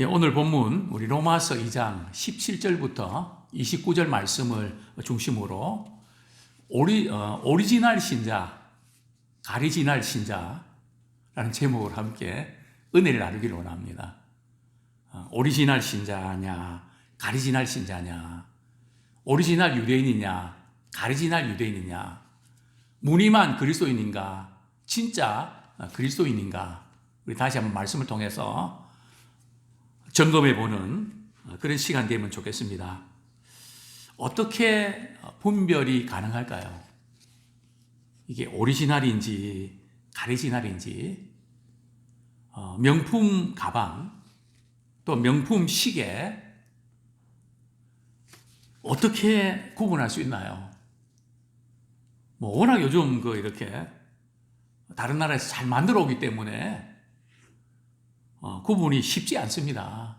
예, 오늘 본문 우리 로마서 2장 17절부터 29절 말씀을 중심으로 오리지널 신자, 가리지널 신자라는 제목으로 함께 은혜를 나누기를 원합니다. 오리지널 신자냐, 가리지널 신자냐, 오리지널 유대인이냐, 가리지널 유대인이냐, 무늬만 그리스도인인가, 진짜 그리스도인인가, 우리 다시 한번 말씀을 통해서 점검해 보는 그런 시간 되면 좋겠습니다. 어떻게 분별이 가능할까요? 이게 오리지널인지 가리지널인지, 명품 가방 또 명품 시계 어떻게 구분할 수 있나요? 워낙 요즘 이렇게 다른 나라에서 잘 만들어 오기 때문에 구분이 쉽지 않습니다.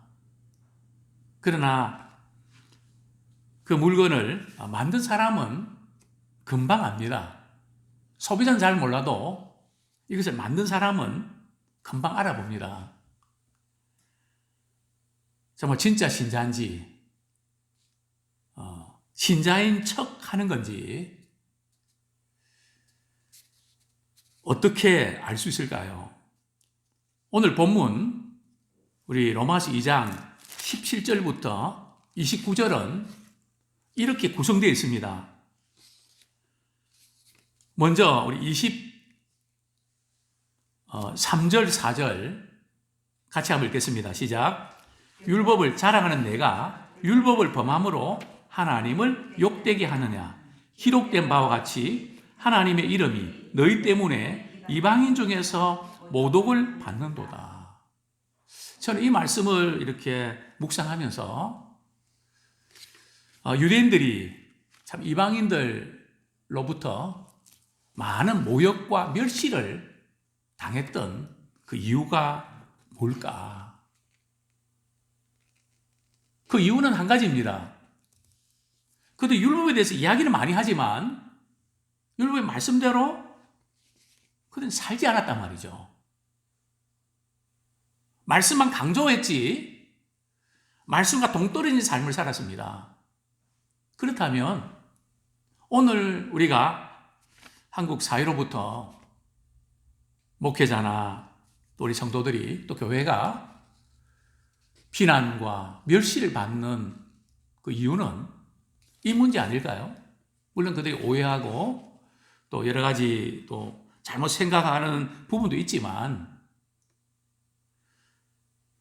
그러나 그 물건을 만든 사람은 금방 압니다. 소비자는 잘 몰라도 이것을 만든 사람은 금방 알아봅니다. 정말 진짜 신자인지, 신자인 척 하는 건지 어떻게 알 수 있을까요? 오늘 본문 우리 로마서 2장 17절부터 29절은 이렇게 구성되어 있습니다. 먼저 우리 23절, 4절 같이 한번 읽겠습니다. 시작. 율법을 자랑하는 내가 율법을 범함으로 하나님을 욕되게 하느냐? 기록된 바와 같이 하나님의 이름이 너희 때문에 이방인 중에서 모독을 받는도다. 저는 이 말씀을 이렇게 묵상하면서 유대인들이 참 이방인들로부터 많은 모욕과 멸시를 당했던 그 이유가 뭘까? 그 이유는 한 가지입니다. 그래도 율법에 대해서 이야기는 많이 하지만 율법의 말씀대로 그들은 살지 않았단 말이죠. 말씀만 강조했지 말씀과 동떨어진 삶을 살았습니다. 그렇다면 오늘 우리가 한국 사회로부터 목회자나 또 우리 성도들이 또 교회가 비난과 멸시를 받는 그 이유는 이 문제 아닐까요? 물론 그들이 오해하고 또 여러 가지 또 잘못 생각하는 부분도 있지만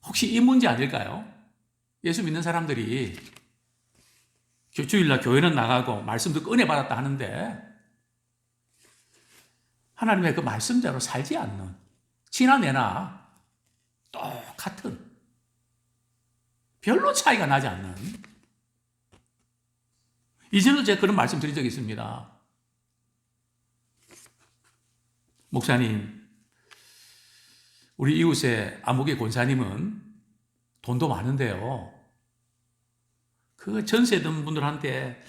혹시 이 문제 아닐까요? 예수 믿는 사람들이 주일날 교회는 나가고 말씀 듣고 은혜 받았다 하는데 하나님의 그 말씀대로 살지 않는, 지나 내나 똑같은, 별로 차이가 나지 않는, 이전에도 제가 그런 말씀 드린 적이 있습니다. 목사님, 우리 이웃의 아무개 권사님은 돈도 많은데요. 그 전세 든 분들한테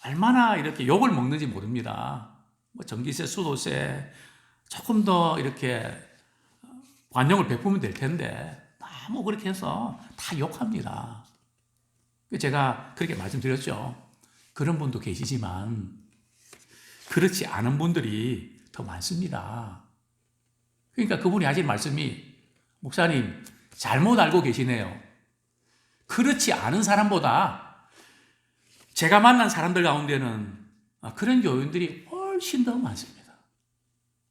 얼마나 이렇게 욕을 먹는지 모릅니다. 전기세, 수도세 조금 더 이렇게 관용을 베푸면 될 텐데 너무 그렇게 해서 다 욕합니다. 제가 그렇게 말씀드렸죠. 그런 분도 계시지만 그렇지 않은 분들이 더 많습니다. 그러니까 그분이 하신 말씀이 목사님 잘못 알고 계시네요. 그렇지 않은 사람보다 제가 만난 사람들 가운데는 그런 교인들이 훨씬 더 많습니다.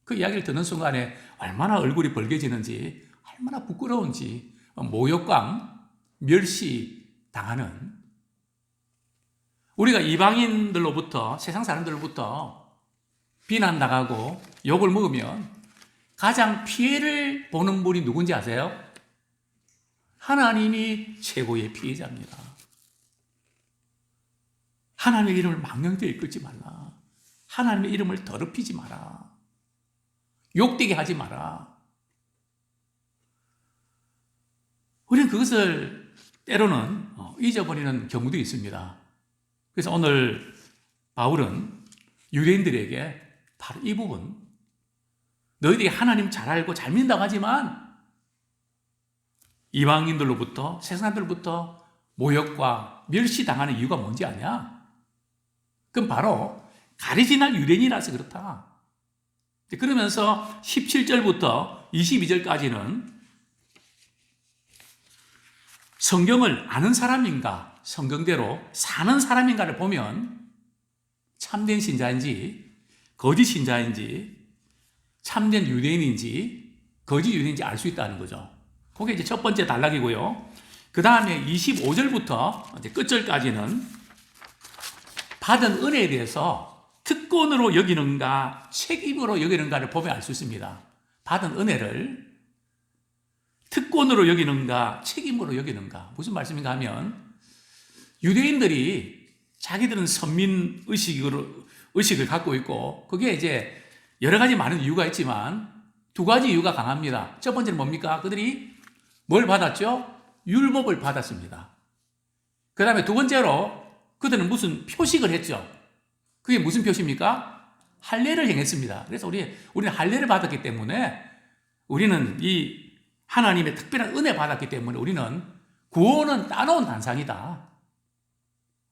그 이야기를 듣는 순간에 얼마나 얼굴이 벌개지는지, 얼마나 부끄러운지, 모욕감, 멸시 당하는, 우리가 이방인들로부터, 세상 사람들로부터 비난당하고 욕을 먹으면 가장 피해를 보는 분이 누군지 아세요? 하나님이 최고의 피해자입니다. 하나님의 이름을 망령되이 이끌지 말라. 하나님의 이름을 더럽히지 마라. 욕되게 하지 마라. 우리는 그것을 때로는 잊어버리는 경우도 있습니다. 그래서 오늘 바울은 유대인들에게 바로 이 부분, 너희들이 하나님 잘 알고 잘 믿는다고 하지만 이방인들로부터, 세상 사람들로부터 모욕과 멸시당하는 이유가 뭔지 아냐? 그럼 바로 가리지 날 유대인이라서 그렇다. 그러면서 17절부터 22절까지는 성경을 아는 사람인가, 성경대로 사는 사람인가를 보면 참된 신자인지 거짓 신자인지 참된 유대인인지 거짓 유대인인지 알 수 있다는 거죠. 그게 이제 첫 번째 단락이고요. 그 다음에 25절부터 이제 끝절까지는 받은 은혜에 대해서 특권으로 여기는가 책임으로 여기는가를 보면 알 수 있습니다. 받은 은혜를 특권으로 여기는가 책임으로 여기는가. 무슨 말씀인가 하면 유대인들이 자기들은 선민 의식을 갖고 있고 그게 이제 여러 가지 많은 이유가 있지만 두 가지 이유가 강합니다. 첫 번째는 뭡니까? 그들이 뭘 받았죠? 율법을 받았습니다. 그 다음에 두 번째로 그들은 무슨 표식을 했죠? 그게 무슨 표시입니까? 할례를 행했습니다. 그래서 우리는 할례를 받았기 때문에 우리는 이 하나님의 특별한 은혜 받았기 때문에 우리는 구원은 따놓은 단상이다.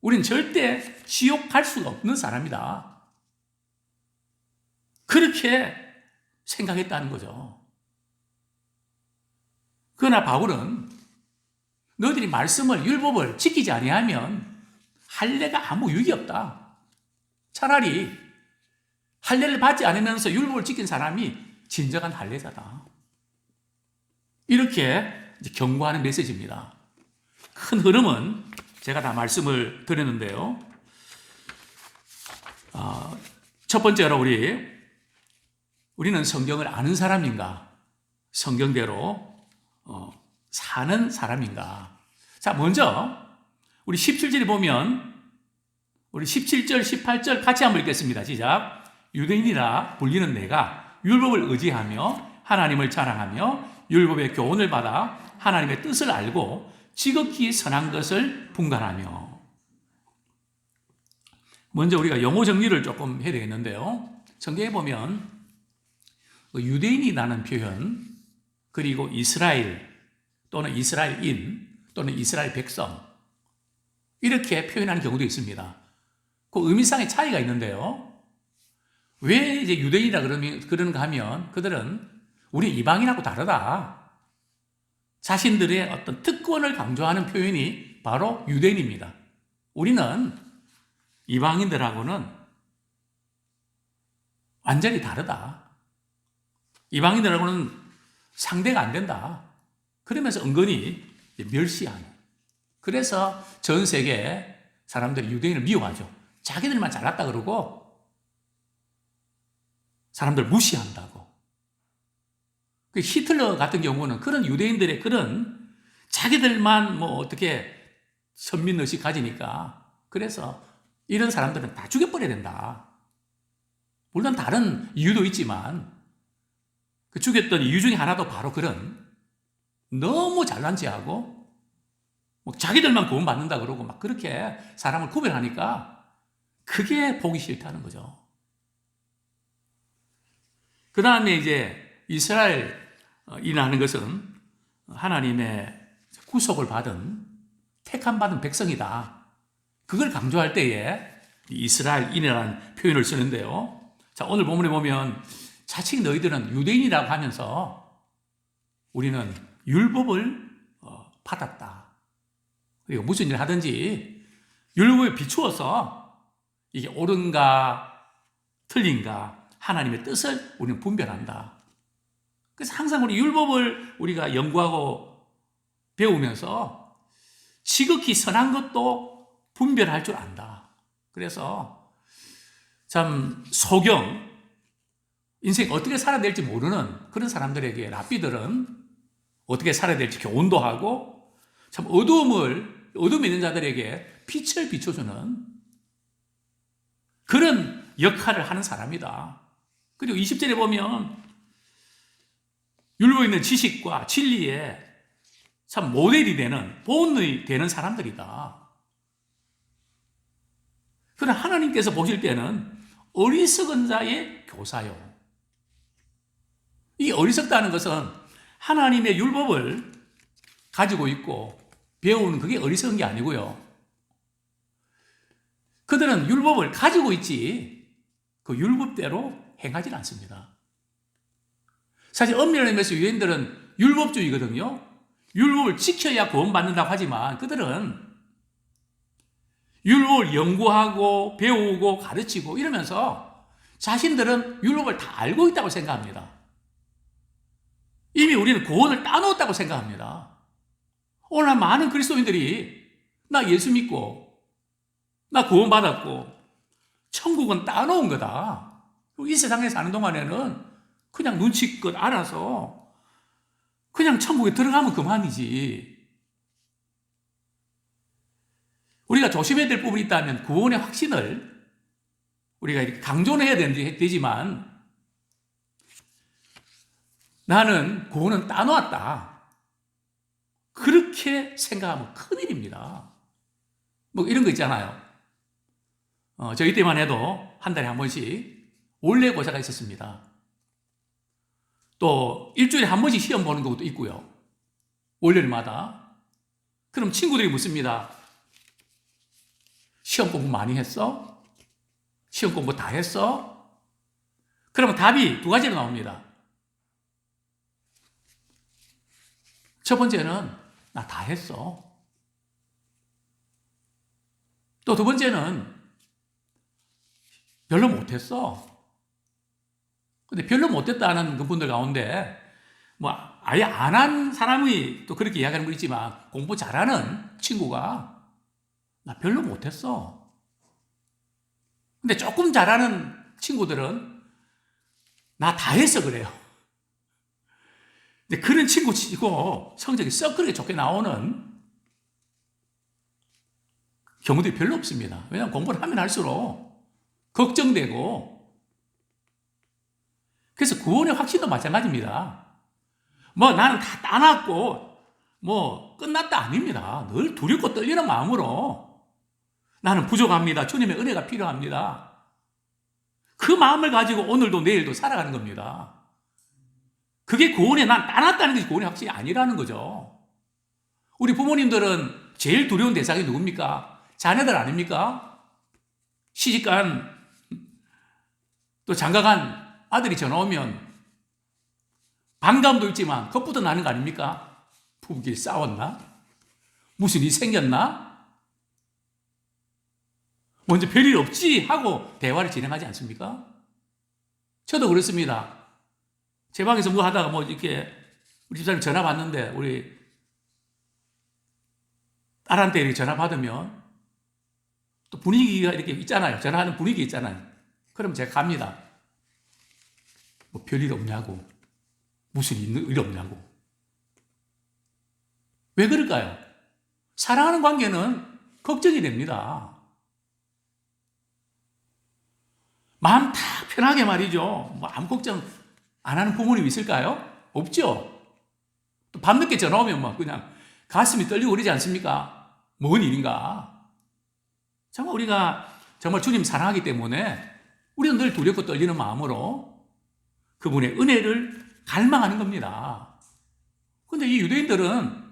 우리는 절대 지옥 갈 수가 없는 사람이다. 그렇게 생각했다는 거죠. 그러나 바울은 너희들이 말씀을 율법을 지키지 아니하면 할례가 아무 유익이 없다. 차라리 할례를 받지 않으면서 율법을 지킨 사람이 진정한 할례자다. 이렇게 경고하는 메시지입니다. 큰 흐름은 제가 다 말씀을 드렸는데요. 첫 번째로 우리는 성경을 아는 사람인가? 성경대로 사는 사람인가? 자, 먼저 우리 17절에 보면 우리 17절, 18절 같이 한번 읽겠습니다. 시작. 유대인이라 불리는 내가 율법을 의지하며 하나님을 자랑하며 율법의 교훈을 받아 하나님의 뜻을 알고 지극히 선한 것을 분간하며. 먼저 우리가 용어 정리를 조금 해야 되겠는데요. 성경에 보면 유대인이라는 표현 그리고 이스라엘 또는 이스라엘인 또는 이스라엘 백성 이렇게 표현하는 경우도 있습니다. 그 의미상의 차이가 있는데요. 왜 이제 유대인이라 그러는가 하면 그들은 우리 이방인하고 다르다. 자신들의 어떤 특권을 강조하는 표현이 바로 유대인입니다. 우리는 이방인들하고는 완전히 다르다. 이방인들하고는 상대가 안 된다. 그러면서 은근히 멸시하는. 그래서 전 세계 사람들이 유대인을 미워하죠. 자기들만 잘났다 그러고 사람들 무시한다고. 히틀러 같은 경우는 그런 유대인들의 그런 자기들만 어떻게 선민의식 가지니까 그래서 이런 사람들은 다 죽여버려야 된다. 물론 다른 이유도 있지만 그 죽였던 이유 중에 하나도 바로 그런 너무 잘난 체하고 자기들만 구원받는다 그러고 막 그렇게 사람을 구별하니까 그게 보기 싫다는 거죠. 그 다음에 이제 이스라엘이라는 것은 하나님의 구속을 받은 택함 받은 백성이다. 그걸 강조할 때에 이스라엘인이라는 표현을 쓰는데요. 자, 오늘 본문에 보면 자칭 너희들은 유대인이라고 하면서 우리는 율법을 받았다. 그리고 무슨 일을 하든지 율법에 비추어서 이게 옳은가 틀린가 하나님의 뜻을 우리는 분별한다. 그래서 항상 우리 율법을 우리가 연구하고 배우면서 지극히 선한 것도 분별할 줄 안다. 그래서 참 소경, 인생 어떻게 살아야 될지 모르는 그런 사람들에게 랍비들은 어떻게 살아야 될지 교훈도 하고 참 어둠에 있는 자들에게 빛을 비춰주는 그런 역할을 하는 사람이다. 그리고 20절에 보면 율법에 있는 지식과 진리에 참 모델이 되는 본이 되는 사람들이다. 그러나 하나님께서 보실 때는 어리석은 자의 교사요. 이 어리석다는 것은 하나님의 율법을 가지고 있고 배우는 그게 어리석은 게 아니고요. 그들은 율법을 가지고 있지 그 율법대로 행하지는 않습니다. 사실 엄밀한 의미에서 유대인들은 율법주의거든요. 율법을 지켜야 구원받는다고 하지만 그들은 율법을 연구하고 배우고 가르치고 이러면서 자신들은 율법을 다 알고 있다고 생각합니다. 이미 우리는 구원을 따놓았다고 생각합니다. 오늘 많은 그리스도인들이 나 예수 믿고 나 구원받았고 천국은 따놓은 거다. 이 세상에 사는 동안에는 그냥 눈치껏 알아서 그냥 천국에 들어가면 그만이지. 우리가 조심해야 될 부분이 있다면 구원의 확신을 우리가 이렇게 강조는 해야 되지만 나는 구원은 따놓았다. 그렇게 생각하면 큰일입니다. 뭐 이런 거 있잖아요. 저희 때만 해도 한 달에 한 번씩 원래고사가 있었습니다. 또 일주일에 한 번씩 시험 보는 것도 있고요. 월요일마다. 그럼 친구들이 묻습니다. 시험 공부 많이 했어? 시험 공부 다 했어? 그러면 답이 두 가지로 나옵니다. 첫 번째는 나 다 했어. 또 두 번째는 별로 못했어. 근데 별로 못했다는 그분들 가운데 뭐 아예 안 한 사람이 또 그렇게 이야기하는 거 있지만 공부 잘하는 친구가 나 별로 못했어. 근데 조금 잘하는 친구들은 나 다 했어 그래요. 근데 그런 친구 치고 성적이 썩 그렇게 좋게 나오는 경우들이 별로 없습니다. 왜냐하면 공부를 하면 할수록 걱정되고 그래서 구원의 확신도 마찬가지입니다. 뭐 나는 다 따놨고 뭐 끝났다 아닙니다. 늘 두렵고 떨리는 마음으로 나는 부족합니다. 주님의 은혜가 필요합니다. 그 마음을 가지고 오늘도 내일도 살아가는 겁니다. 그게 구원에 난 따놨다는 것이 구원의 확신이 아니라는 거죠. 우리 부모님들은 제일 두려운 대상이 누굽니까? 자녀들 아닙니까? 시집간 또 장가간 아들이 전화 오면 반감도 있지만 겁부터 나는 거 아닙니까? 부부끼리 싸웠나? 무슨 일이 생겼나? 먼저 별일 없지 하고 대화를 진행하지 않습니까? 저도 그렇습니다. 제 방에서 뭐 하다가 뭐 이렇게 우리 집사님 전화 받는데 우리 딸한테 이렇게 전화 받으면 또 분위기가 이렇게 있잖아요. 전화하는 분위기 있잖아요. 그럼 제가 갑니다. 뭐 별일 없냐고. 무슨 일 없냐고. 왜 그럴까요? 사랑하는 관계는 걱정이 됩니다. 마음 다 편하게 말이죠. 뭐 아무 걱정 안 하는 부모님 있을까요? 없죠. 또 밤늦게 전화 오면 막 그냥 가슴이 떨리고 그러지 않습니까? 뭔 일인가? 정말 우리가 정말 주님 사랑하기 때문에 우리는 늘 두렵고 떨리는 마음으로 그분의 은혜를 갈망하는 겁니다. 근데 이 유대인들은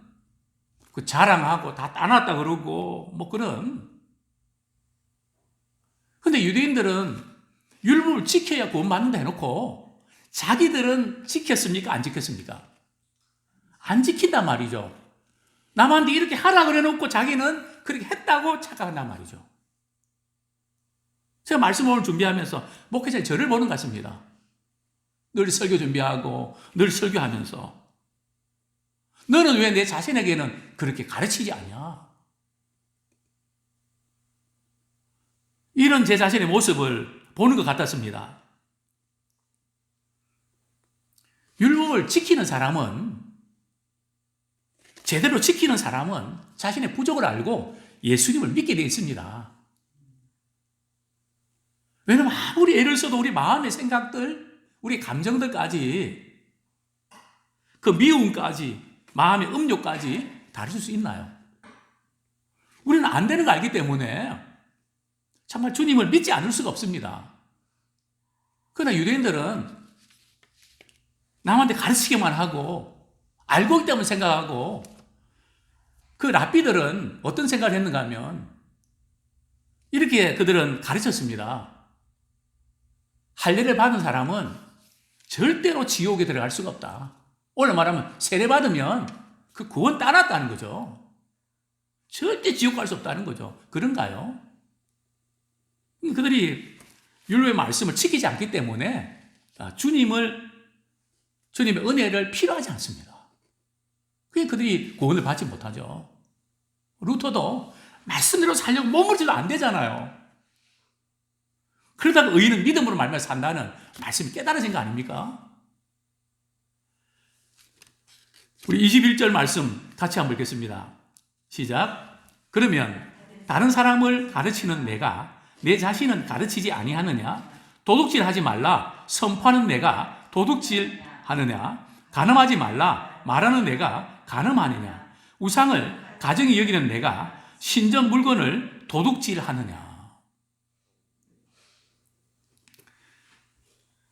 그 자랑하고 다 따놨다 그러고 뭐 그런. 근데 유대인들은 율법을 지켜야 구원받는다 해놓고 자기들은 지켰습니까? 안 지켰습니까? 안 지킨단 말이죠. 남한테 이렇게 하라 그래 놓고 자기는 그렇게 했다고 착각한단 말이죠. 제가 말씀을 준비하면서 목회자의 저를 보는 것 같습니다. 늘 설교 준비하고 늘 설교하면서 너는 왜 내 자신에게는 그렇게 가르치지 않냐? 이런 제 자신의 모습을 보는 것 같았습니다. 율법을 지키는 사람은 제대로 지키는 사람은 자신의 부족을 알고 예수님을 믿게 되어 있습니다. 왜냐하면 아무리 애를 써도 우리 마음의 생각들, 우리 감정들까지 그 미움까지 마음의 음욕까지 다루실 수 있나요? 우리는 안 되는 거 알기 때문에 정말 주님을 믿지 않을 수가 없습니다. 그러나 유대인들은 남한테 가르치기만 하고 알고 있다면 생각하고 그 랍비들은 어떤 생각을 했는가 하면 이렇게 그들은 가르쳤습니다. 할례를 받은 사람은 절대로 지옥에 들어갈 수가 없다. 오늘 말하면 세례받으면 그 구원 따랐다는 거죠. 절대 지옥 갈 수 없다는 거죠. 그런가요? 그들이 율법의 말씀을 지키지 않기 때문에 주님의 은혜를 필요하지 않습니다. 그게 그들이 구원을 받지 못하죠. 루터도 말씀대로 살려고 몸부림쳐도 안 되잖아요. 그러다가 의인은 믿음으로 말미암아 산다는 말씀이 깨달아진 거 아닙니까? 우리 21절 말씀 같이 한번 읽겠습니다. 시작. 그러면 다른 사람을 가르치는 내가 내 자신은 가르치지 아니하느냐? 도둑질하지 말라 선포하는 내가 도둑질하느냐? 간음하지 말라 말하는 내가 간음하느냐? 우상을 가정히 여기는 내가 신전 물건을 도둑질하느냐?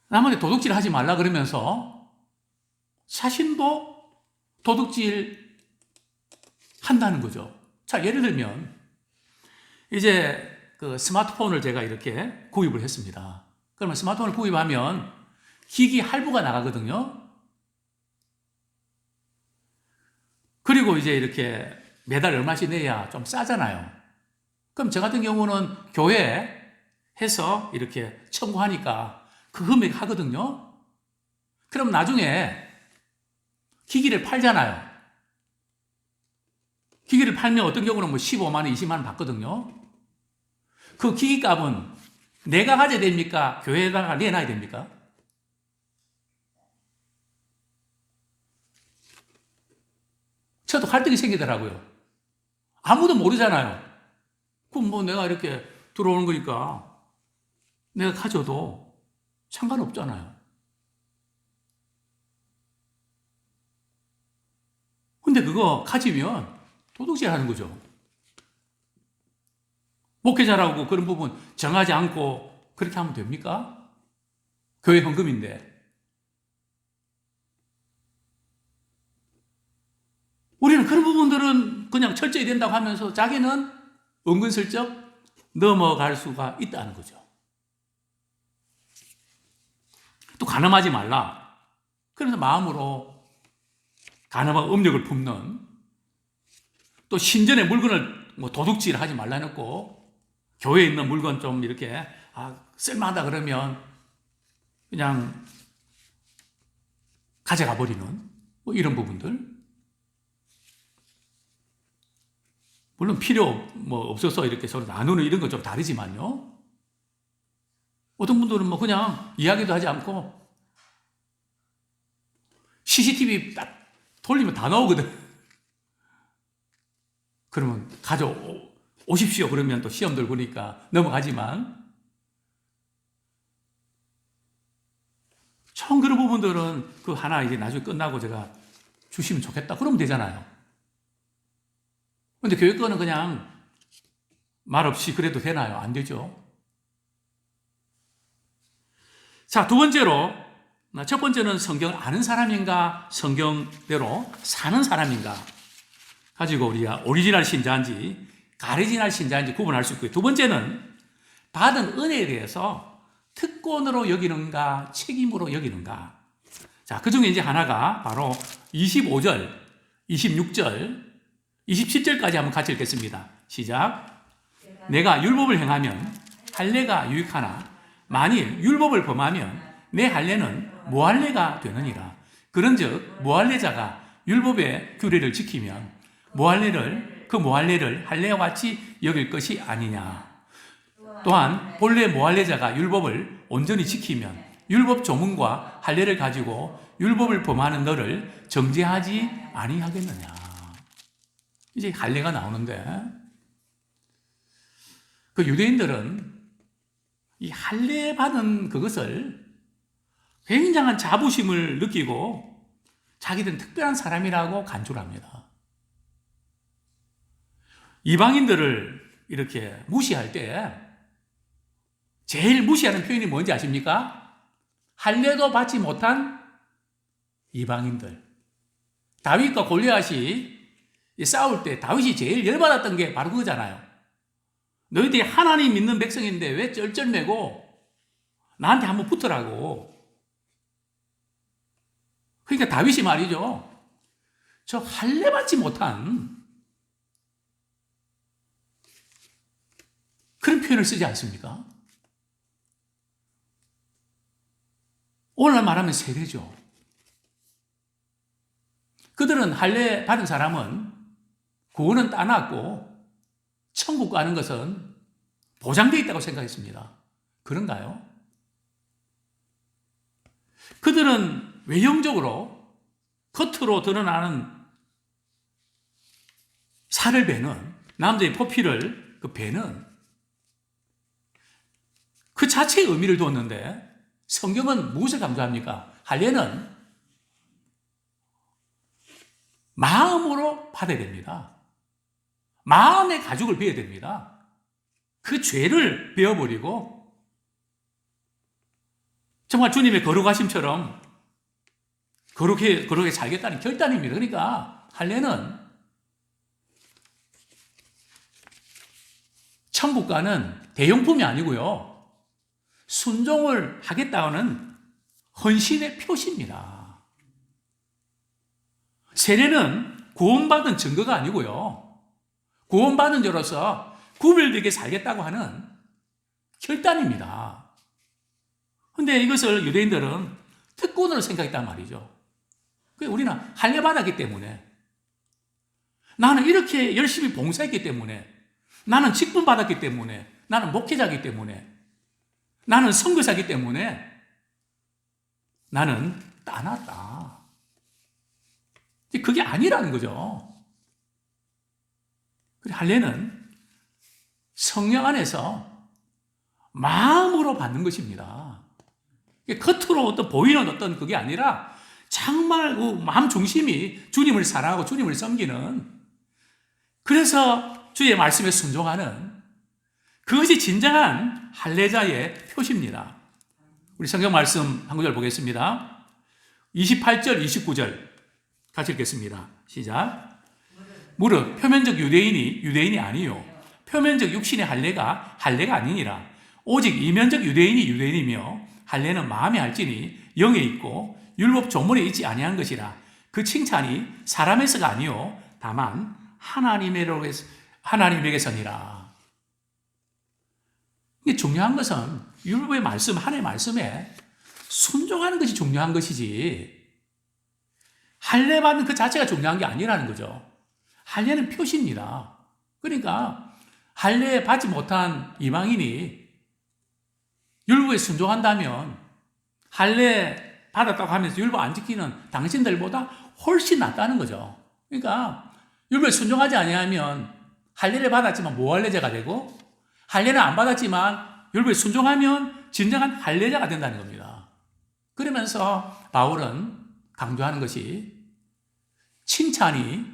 남한테 도둑질하지 말라 그러면서 자신도 도둑질 한다는 거죠. 자, 예를 들면 이제 그 스마트폰을 제가 이렇게 구입을 했습니다. 그러면 스마트폰을 구입하면 기기 할부가 나가거든요. 그리고 이제 이렇게 매달 얼마씩 내야 좀 싸잖아요. 그럼 저 같은 경우는 교회에서 이렇게 청구하니까 그 금액 하거든요. 그럼 나중에 기기를 팔잖아요. 기기를 팔면 어떤 경우는 뭐 15만 원, 20만 원 받거든요. 그 기기 값은 내가 가져야 됩니까? 교회에다가 내놔야 됩니까? 저도 갈등이 생기더라고요. 아무도 모르잖아요. 그럼 뭐 내가 이렇게 들어오는 거니까 내가 가져도 상관없잖아요. 근데 그거 가지면 도둑질 하는 거죠. 목회자라고 그런 부분 정하지 않고 그렇게 하면 됩니까? 교회 헌금인데. 우리는 그런 부분들은 그냥 철저히 된다고 하면서 자기는 은근슬쩍 넘어갈 수가 있다는 거죠. 또 간음하지 말라. 그래서 마음으로 간음하고 음력을 품는, 또 신전의 물건을 뭐 도둑질하지 말라 해놓고 교회에 있는 물건 좀 이렇게 쓸만하다 그러면 그냥 가져가 버리는 뭐 이런 부분들. 물론 필요 뭐 없어서 이렇게 서로 나누는 이런 건 좀 다르지만요. 어떤 분들은 뭐 그냥 이야기도 하지 않고 CCTV 딱 돌리면 다 나오거든. 그러면 가져오십시오. 그러면 또 시험들 보니까 넘어가지만 처음 그런 부분들은 그 하나 이제 나중에 끝나고 제가 주시면 좋겠다. 그러면 되잖아요. 근데 교회 거는 그냥 말 없이 그래도 되나요? 안 되죠. 자, 두 번째로, 첫 번째는 성경을 아는 사람인가, 성경대로 사는 사람인가 가지고 우리가 오리지널 신자인지 가리지널 신자인지 구분할 수 있고요. 두 번째는 받은 은혜에 대해서 특권으로 여기는가, 책임으로 여기는가. 자, 그 중에 이제 하나가 바로 25절, 26절, 27절까지 한번 같이 읽겠습니다. 시작. 내가 율법을 행하면 할례가 유익하나 만일 율법을 범하면 내 할례는 무할례가 되느니라. 그런즉 무할례자가 율법의 규례를 지키면 그 무할례를 할례와 같이 여길 것이 아니냐. 또한 본래 무할례자가 율법을 온전히 지키면 율법 조문과 할례를 가지고 율법을 범하는 너를 정죄하지 아니하겠느냐. 이제 할례가 나오는데 그 유대인들은 이 할례 받은 그것을 굉장한 자부심을 느끼고 자기들은 특별한 사람이라고 간주를 합니다. 이방인들을 이렇게 무시할 때 제일 무시하는 표현이 뭔지 아십니까? 할례도 받지 못한 이방인들. 다윗과 골리앗이 싸울 때 다윗이 제일 열받았던 게 바로 그거잖아요. 너희들이 하나님 믿는 백성인데 왜 쩔쩔매고 나한테 한번 붙으라고. 그러니까 다윗이 말이죠. 저 할례 받지 못한 그런 표현을 쓰지 않습니까? 오늘날 말하면 세례죠. 그들은 할례 받은 사람은 구원은 따놨고 천국 가는 것은 보장되어 있다고 생각했습니다. 그런가요? 그들은 외형적으로 겉으로 드러나는 살을 베는 남자의 포피를 그 베는 그 자체의 의미를 두었는데 성경은 무엇을 강조합니까? 할례는 마음으로 받아야 됩니다. 마음의 가죽을 베어야 됩니다. 그 죄를 베어버리고 정말 주님의 거룩하심처럼 거룩하게 살겠다는 결단입니다. 그러니까 할례는 천국 가는 대용품이 아니고요. 순종을 하겠다는 헌신의 표시입니다. 세례는 구원받은 증거가 아니고요. 구원받은 자로서 구별되게 살겠다고 하는 결단입니다. 근데 이것을 유대인들은 특권으로 생각했단 말이죠. 우리는 할례 받았기 때문에, 나는 이렇게 열심히 봉사했기 때문에, 나는 직분 받았기 때문에, 나는 목회자이기 때문에, 나는 선교사이기 때문에 나는 따놨다. 그게 아니라는 거죠. 할례는 성령 안에서 마음으로 받는 것입니다. 겉으로 어떤 보이는 어떤 그게 아니라 정말 그 마음 중심이 주님을 사랑하고 주님을 섬기는, 그래서 주의 말씀에 순종하는 그것이 진정한 할례자의 표시입니다. 우리 성경 말씀 한 구절 보겠습니다. 28절, 29절 같이 읽겠습니다. 시작. 무릇 표면적 유대인이 아니요 표면적 육신의 할례가 아니니라. 오직 이면적 유대인이 유대인이며 할례는 마음에 할지니 영에 있고 율법 조문에 있지 아니한 것이라. 그 칭찬이 사람에서가 아니요 다만 하나님에게서니라. 이게 중요한 것은 율법의 말씀, 하나님의 말씀에 순종하는 것이 중요한 것이지 할례 받는 그 자체가 중요한 게 아니라는 거죠. 할례는 표시입니다. 그러니까 할례 받지 못한 이방인이 율법에 순종한다면 할례 받았다고 하면서 율법 안 지키는 당신들보다 훨씬 낫다는 거죠. 그러니까 율법에 순종하지 아니하면 할례를 받았지만 무할례자가 되고, 할례는 안 받았지만 율법에 순종하면 진정한 할례자가 된다는 겁니다. 그러면서 바울은 강조하는 것이 칭찬이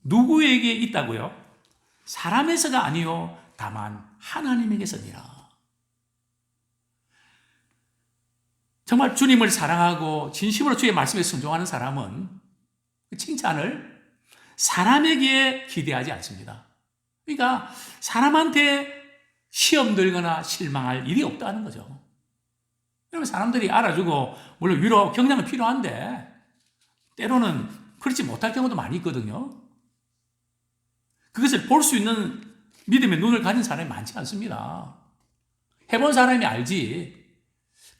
누구에게 있다고요? 사람에서가 아니요 다만 하나님에게서니라. 정말 주님을 사랑하고 진심으로 주의 말씀에 순종하는 사람은 그 칭찬을 사람에게 기대하지 않습니다. 그러니까 사람한테 시험 들거나 실망할 일이 없다는 거죠. 여러분, 사람들이 알아주고 물론 위로 격려는 필요한데 때로는 그렇지 못할 경우도 많이 있거든요. 그것을 볼 수 있는 믿음의 눈을 가진 사람이 많지 않습니다. 해본 사람이 알지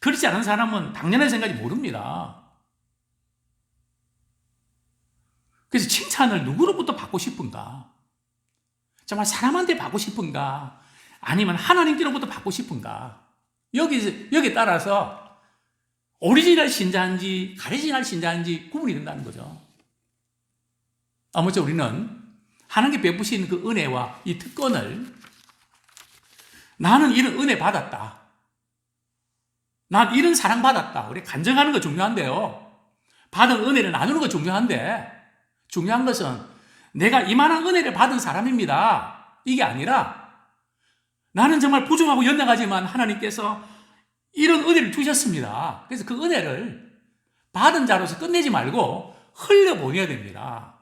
그렇지 않은 사람은 당연한 생각이 모릅니다. 그래서 칭찬을 누구로부터 받고 싶은가? 정말 사람한테 받고 싶은가? 아니면 하나님께로부터 받고 싶은가? 여기에 따라서 오리지널 신자인지 가리지널 신자인지 구분이 된다는 거죠. 아무쪼록 우리는 하나님께 베푸신 그 은혜와 이 특권을, 나는 이런 은혜 받았다, 난 이런 사랑 받았다, 우리 간증하는 거 중요한데요. 받은 은혜를 나누는 거 중요한데, 중요한 것은 내가 이만한 은혜를 받은 사람입니다, 이게 아니라 나는 정말 부족하고 연약하지만 하나님께서 이런 은혜를 주셨습니다. 그래서 그 은혜를 받은 자로서 끝내지 말고 흘려보내야 됩니다.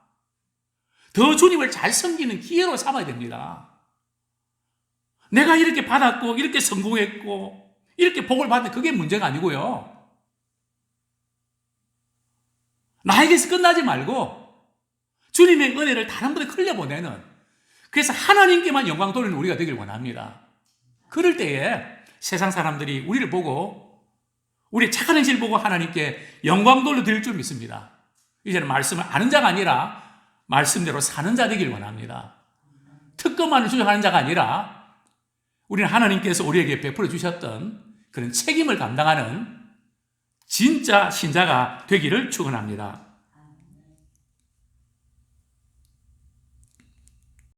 더 주님을 잘 섬기는 기회로 삼아야 됩니다. 내가 이렇게 받았고 이렇게 성공했고 이렇게 복을 받는 그게 문제가 아니고요. 나에게서 끝나지 말고 주님의 은혜를 다른 분에 흘려보내는, 그래서 하나님께만 영광 돌리는 우리가 되길 원합니다. 그럴 때에 세상 사람들이 우리를 보고 우리의 착한 행실을 보고 하나님께 영광 돌려드릴 줄 믿습니다. 이제는 말씀을 아는 자가 아니라 말씀대로 사는 자 되길 원합니다. 특권만을 주장하는 자가 아니라 우리는 하나님께서 우리에게 베풀어 주셨던 그런 책임을 감당하는 진짜 신자가 되기를 축원합니다.